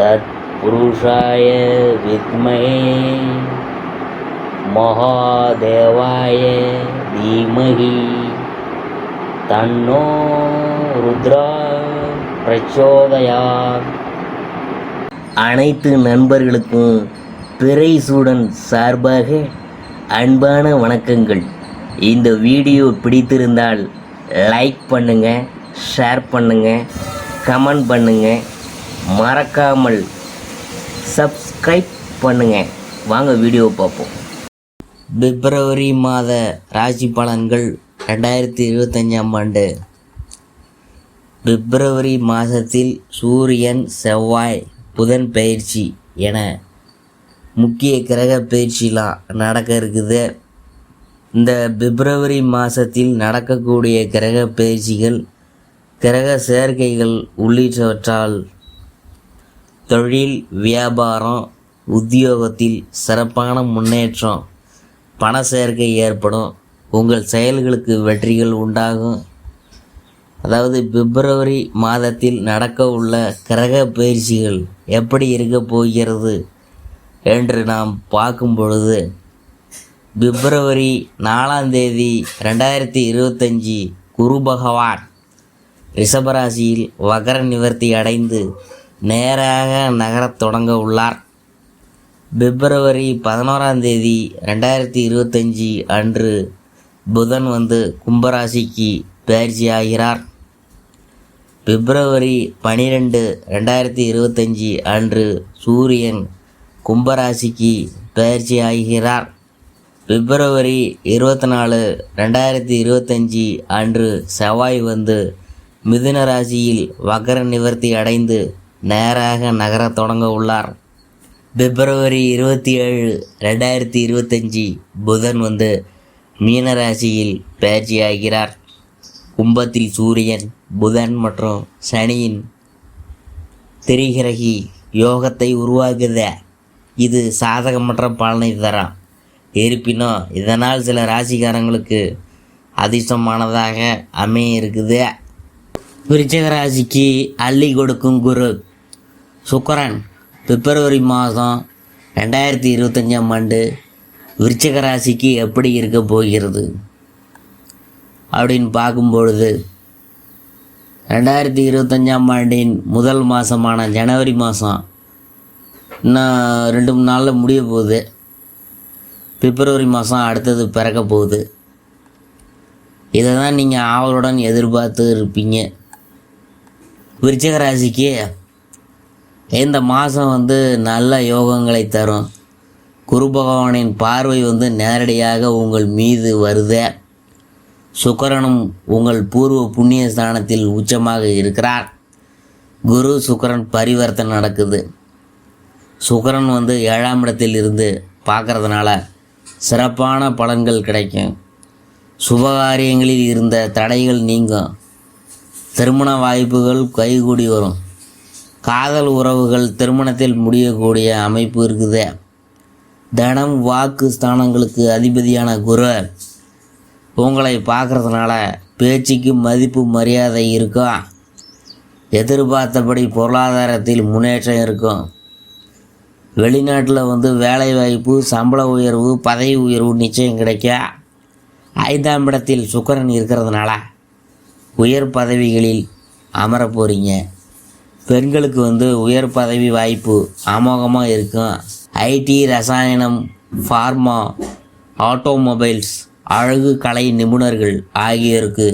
तत्पुरुषाय विद्महे महादेवाय धीमहि तन्नो रुद्रा प्रचोदयात्. அனைத்து நண்பர்களுக்கும் பிறை சூடன் சார்பாக அன்பான வணக்கங்கள். இந்த வீடியோ பிடித்திருந்தால் லைக் பண்ணுங்கள், ஷேர் பண்ணுங்கள், கமெண்ட் பண்ணுங்கள், மறக்காமல் சப்ஸ்கிரைப் பண்ணுங்கள். வாங்க வீடியோ பார்ப்போம். பிப்ரவரி மாத ராசி பலன்கள் 2025ஆம் ஆண்டு. பிப்ரவரி மாதத்தில் சூரியன், செவ்வாய், புதன் பயிற்சி என முக்கிய கிரக பயிற்சிலாம் நடக்க இருக்குது. இந்த பிப்ரவரி மாதத்தில் நடக்கக்கூடிய கிரக பயிற்சிகள், கிரக சேர்க்கைகள் உள்ளிட்டவற்றால் தொழில், வியாபாரம், உத்தியோகத்தில் சிறப்பான முன்னேற்றம், பண சேர்க்கை ஏற்படும். உங்கள் செயல்களுக்கு வெற்றிகள் உண்டாகும். அதாவது பிப்ரவரி மாதத்தில் நடக்க உள்ள கிரக பயிற்சிகள் எப்படி இருக்க போகிறது என்று நாம் பார்க்கும் பொழுது, பிப்ரவரி 4ஆம் தேதி 2025 குரு பகவான் ரிஷபராசியில் வகர நிவர்த்தி அடைந்து நேராக நகரத் தொடங்க உள்ளார். பிப்ரவரி 11ஆம் தேதி 2025 அன்று புதன் கும்பராசிக்கு பயிற்சி ஆகிறார். பிப்ரவரி 12, 2025 அன்று சூரியன் கும்பராசிக்கு பயிற்சி ஆகிறார். பிப்ரவரி 24, 2025 அன்று செவ்வாய் மிதுன ராசியில் வகர நிவர்த்தி அடைந்து நேராக நகரத் தொடங்க உள்ளார். பிப்ரவரி 27, 2025 புதன் மீன ராசியில் பயிற்சி ஆகிறார். கும்பத்தில் சூரியன், புதன் மற்றும் சனியின் திரிகிரகி யோகத்தை உருவாக்குத. இது சாதகமற்ற பலனை தரும். இருப்பினும் இதனால் சில ராசிக்காரங்களுக்கு அதிர்ஷ்டமானதாக அமைய இருக்குது. விருச்சிக ராசிக்கு அள்ளி கொடுக்கும் குரு சுக்கிரன் பிப்ரவரி மாதம் 2025ஆம் ஆண்டு விருச்சிக ராசிக்கு எப்படி இருக்க போகிறது அப்படின்னு பார்க்கும்பொழுது, 2025ஆம் ஆண்டின் முதல் மாதமான ஜனவரி மாதம் இன்னும் 2-3 நாளில் முடிய போகுது. பிப்ரவரி மாதம் அடுத்தது பிறக்க போகுது. இதை தான் நீங்கள் ஆவலுடன் எதிர்பார்த்து இருப்பீங்க. விருச்சிக ராசிக்கு இந்த மாதம் நல்ல யோகங்களை தரும். குரு பகவானின் பார்வை நேரடியாக உங்கள் மீது வருது. சுக்கிரனும் உங்கள் பூர்வ புண்ணிய ஸ்தானத்தில் உச்சமாக இருக்கிறார். குரு சுக்கிரன் பரிவர்த்தனை நடக்குது. சுக்கிரன் 7ஆம் இடத்தில் இருந்து பார்க்கறதுனால சிறப்பான பலன்கள் கிடைக்கும். சுபகாரியங்களில் இருந்த தடைகள் நீங்கும். திருமண வாய்ப்புகள் கைகூடி வரும். காதல் உறவுகள் திருமணத்தில் முடியக்கூடிய அமைப்பு இருக்குது. தனம், வாக்கு ஸ்தானங்களுக்கு அதிபதியான குரு உங்களை பார்க்குறதுனால பேச்சுக்கு மதிப்பு மரியாதை இருக்கும். எதிர்பார்த்தபடி பொருளாதாரத்தில் முன்னேற்றம் இருக்கும். வெளிநாட்டில் வேலை வாய்ப்பு, சம்பள உயர்வு, பதவி உயர்வு நிச்சயம் கிடைக்கும். 5ஆம் இடத்தில் சுக்கிரன் இருக்கிறதுனால உயர் பதவிகளில் அமர போகிறீங்க. பெண்களுக்கு உயர் பதவி வாய்ப்பு அமோகமாக இருக்கும். ஐடி, ரசாயனம், ஃபார்மா, ஆட்டோமொபைல்ஸ், அழகு கலை நிபுணர்கள் ஆகியோருக்கு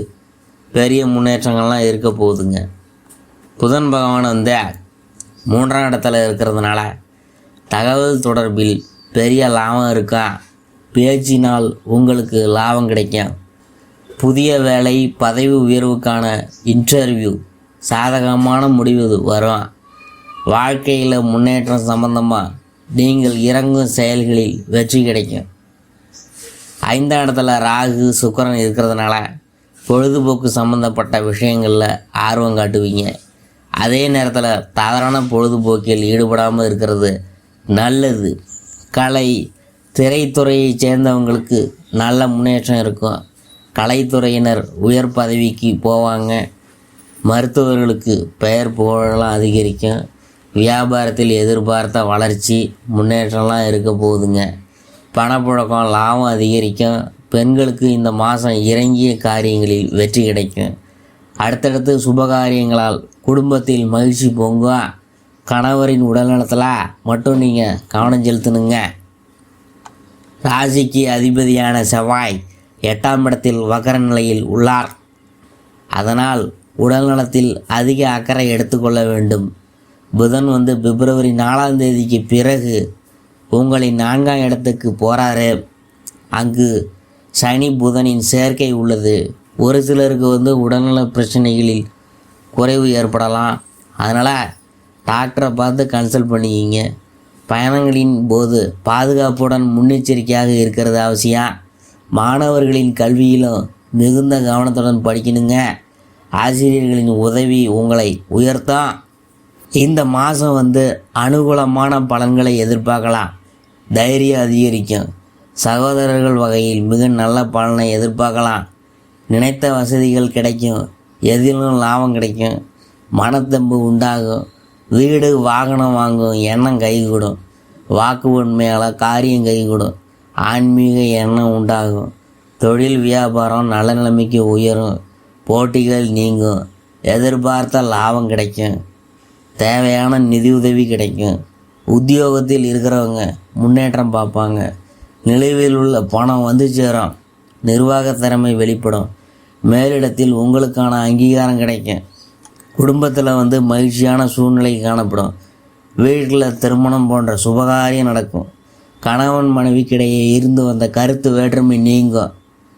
பெரிய முன்னேற்றங்கள்லாம் இருக்க போகுதுங்க. புதன் பகவான் 3ஆம் இடத்துல இருக்கிறதுனால தகவல் தொடர்பில் பெரிய லாபம் இருக்கா. பேச்சினால் உங்களுக்கு லாபம் கிடைக்கும். புதிய வேலை, பதவி உயர்வுக்கான இன்டர்வியூ சாதகமான முடிவு வரும். வாழ்க்கையில் முன்னேற்றம் சம்பந்தமாக நீங்கள் இறங்கும் செயல்களில் வெற்றி கிடைக்கும். 5ஆம் இடத்துல ராகு, சுக்கிரன் இருக்கிறதுனால பொழுதுபோக்கு சம்பந்தப்பட்ட விஷயங்களில் ஆர்வம் காட்டுவீங்க. அதே நேரத்தில் தவறான பொழுதுபோக்கில் ஈடுபடாமல் இருக்கிறது நல்லது. கலை, திரைத்துறையை சேர்ந்தவங்களுக்கு நல்ல முன்னேற்றம் இருக்கும். கலைத்துறையினர் உயர் பதவிக்கு போவாங்க. மருத்துவர்களுக்கு பெயர் புகழெல்லாம் அதிகரிக்கும். வியாபாரத்தில் எதிர்பார்த்த வளர்ச்சி முன்னேற்றம்லாம் இருக்க போகுதுங்க. பணப்புழக்கம், லாபம் அதிகரிக்கும். பெண்களுக்கு இந்த மாதம் இறங்கிய காரியங்களில் வெற்றி கிடைக்கும். அடுத்தடுத்து சுபகாரியங்களால் குடும்பத்தில் மகிழ்ச்சி பொங்கும். கணவரின் உடல்நலத்தில் மட்டும் நீங்கள் கவனம் செலுத்தணுங்க. ராசிக்கு அதிபதியான செவ்வாய் 8ஆம் இடத்தில் வக்கர நிலையில் உள்ளார். அதனால் உடல்நலத்தில் அதிக அக்கறை எடுத்துக்கொள்ள வேண்டும். புதன் பிப்ரவரி 4ஆம் தேதிக்கு பிறகு உங்களின் 4ஆம் இடத்துக்கு போகிறாரு. அங்கு சனி புதனின் சேர்க்கை உள்ளது. ஒரு சிலருக்கு உடல்நல பிரச்சனைகளில் குறைவு ஏற்படலாம். அதனால் டாக்டரை பார்த்து கன்சல்ட் பண்ணிக்கிங்க. பயணங்களின் போது பாதுகாப்புடன் முன்னெச்சரிக்கையாக இருக்கிறது அவசியம். மாணவர்களின் கல்வியிலும் மிகுந்த கவனத்துடன் படிக்கணுங்க. ஆசிரியர்களின் உதவி உங்களை உயர்த்தும். இந்த மாதம் அனுகூலமான பலன்களை எதிர்பார்க்கலாம். தைரியம் அதிகரிக்கும். சகோதரர்கள் வகையில் மிக நல்ல பலனை எதிர்பார்க்கலாம். நினைத்த வசதிகள் கிடைக்கும். எதிலும் லாபம் கிடைக்கும். மனத்தம்பு உண்டாகும். வீடு வாகனம் வாங்கும் எண்ணம் கைகூடும். வாக்கு உண்மையால் காரியம் கைகூடும். ஆன்மீக எண்ணம் உண்டாகும். தொழில் வியாபாரம் நல்ல நிலைமைக்கு உயரும். போட்டிகள் நீங்கும். எதிர்பார்த்த லாபம் கிடைக்கும். தேவையான நிதியுதவி கிடைக்கும். உத்தியோகத்தில் இருக்கிறவங்க முன்னேற்றம் பார்ப்பாங்க. நிலுவையில் உள்ள பணம் சேரும். நிர்வாக திறமை வெளிப்படும். மேலிடத்தில் உங்களுக்கான அங்கீகாரம் கிடைக்கும். குடும்பத்தில் மகிழ்ச்சியான சூழ்நிலை காணப்படும். வீட்டில் திருமணம் போன்ற சுபகாரியம் நடக்கும். கணவன் மனைவிக்கிடையே இருந்து வந்த கருத்து வேற்றுமை நீங்கும்.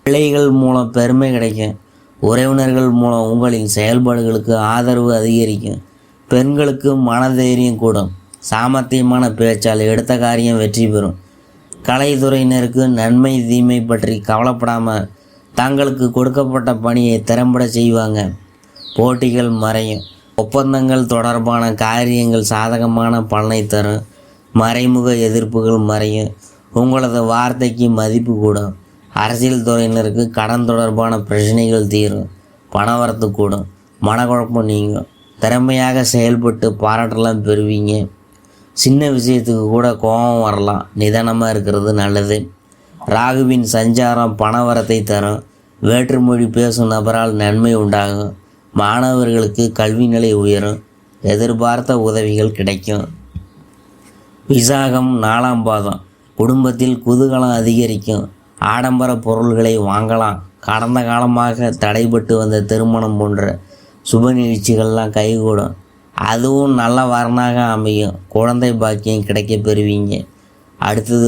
பிள்ளைகள் மூலம் பெருமை கிடைக்கும். உறவினர்கள் மூலம் உங்களின் செயல்பாடுகளுக்கு ஆதரவு அதிகரிக்கும். பெண்களுக்கு மனதைரியம் கூடும். சாமர்த்தியமான பேச்சால் எடுத்த காரியம் வெற்றி பெறும். கலைத்துறையினருக்கு நன்மை தீமை பற்றி கவலைப்படாமல் தங்களுக்கு கொடுக்கப்பட்ட பணியை திறம்பட செய்வாங்க. போட்டிகள் மறையும். ஒப்பந்தங்கள் தொடர்பான காரியங்கள் சாதகமான பலனை தரும். மறைமுக எதிர்ப்புகள் மறையும். உங்களது வார்த்தைக்கு மதிப்பு கூடும். அரசியல் துறையினருக்கு கடன் தொடர்பான பிரச்சனைகள் தீரும். பணவரத்து கூடும். மனக்குழப்பம் நீங்கும். திறமையாக செயல்பட்டு பாராட்டெல்லாம் பெறுவீங்க. சின்ன விஷயத்துக்கு கூட கோபம் வரலாம். நிதானமாக இருக்கிறது நல்லது. ராகுவின் சஞ்சாரம் பணவரத்தை தரும். வேற்றுமொழி பேசும் நபரால் நன்மை உண்டாகும். மாணவர்களுக்கு கல்வி நிலை உயரும். எதிர்பார்த்த உதவிகள் கிடைக்கும். விசாகம் 4ஆம் பாதம். குடும்பத்தில் குதூகலம் அதிகரிக்கும். ஆடம்பர பொருள்களை வாங்கலாம். கடந்த காலமாக தடைபட்டு வந்த திருமணம் போன்ற சுப நிகழ்ச்சிகள்லாம் கைகூடும். அதுவும் நல்ல வரனாக அமையும். குழந்தை பாக்கியம் கிடைக்க பெறுவீங்க. அடுத்தது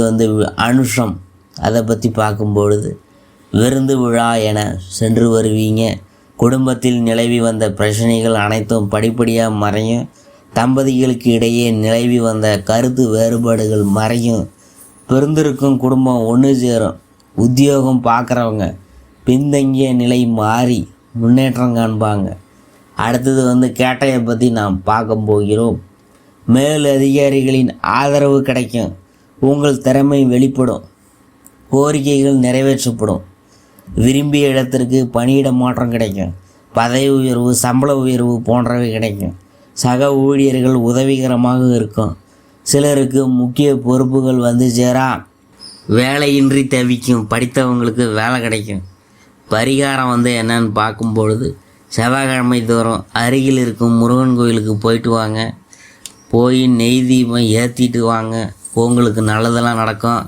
அனுஷம். அதை பற்றி பார்க்கும்பொழுது விருந்து விழா என சென்று வருவீங்க. குடும்பத்தில் நிலவி வந்த பிரச்சனைகள் அனைத்தும் படிப்படியாக மறையும். தம்பதிகளுக்கு இடையே நிலவி வந்த கருத்து வேறுபாடுகள் மறையும். பிறந்திருக்கும் குடும்பம் ஒன்று சேரும். உத்தியோகம் பார்க்குறவங்க பின்தங்கிய நிலை மாறி முன்னேற்றம் காண்பாங்க. அடுத்தது கேட்டையை பற்றி நாம் பார்க்க போகிறோம். மேல் அதிகாரிகளின் ஆதரவு கிடைக்கும். உங்கள் திறமை வெளிப்படும். கோரிக்கைகள் நிறைவேற்றப்படும். விரும்பிய இடத்திற்கு பணியிட மாற்றம் கிடைக்கும். பதவி உயர்வு, சம்பள உயர்வு போன்றவை கிடைக்கும். சக ஊழியர்கள் உதவிகரமாக இருக்கும். சிலருக்கு முக்கிய பொறுப்புகள் சேரா. வேலையின்றி தவிக்கும் படித்தவங்களுக்கு வேலை கிடைக்கும். பரிகாரம் என்னன்னு பார்க்கும்பொழுது செவ்வாய்க்கிழமை தோறும் அருகில் இருக்கும் முருகன் கோயிலுக்கு போயிட்டு வாங்க. போய் நெய் தீபம் ஏற்றிட்டு வாங்க. உங்களுக்கு நல்லதெல்லாம் நடக்கும்.